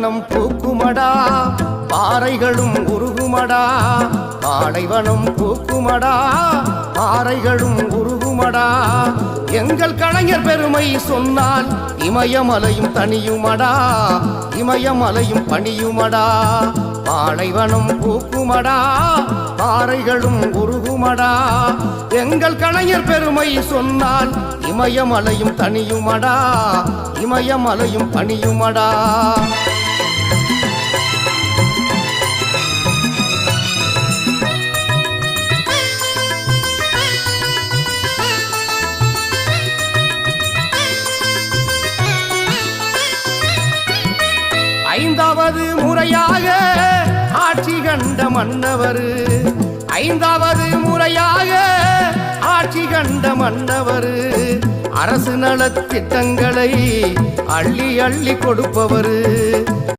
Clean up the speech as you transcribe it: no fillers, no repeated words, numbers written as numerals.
பாலைவனம் பூக்குமடா, பாறைகளும் உருகுமடா. பாலைவனம் பூக்குமடா, பாறைகளும் உருகுமடா. எங்கள் கலைஞர் பெருமை சொன்னால் இமயமலையும் தனியுமடா, இமயமலையும் பணியுமடா. பாலைவனம் பூக்குமடா, பாறைகளும் உருகுமடா. எங்கள் கலைஞர் பெருமை சொன்னால் இமயமலையும் தனியுமடா, இமயமலையும் பணியுமடா. ஐந்தாவது முறையாக ஆட்சி கண்ட மன்னவர், ஐந்தாவது முறையாக ஆட்சி கண்ட மன்னவர். அரசு நலத்திட்டங்களை அள்ளி அள்ளி கொடுப்பவர்.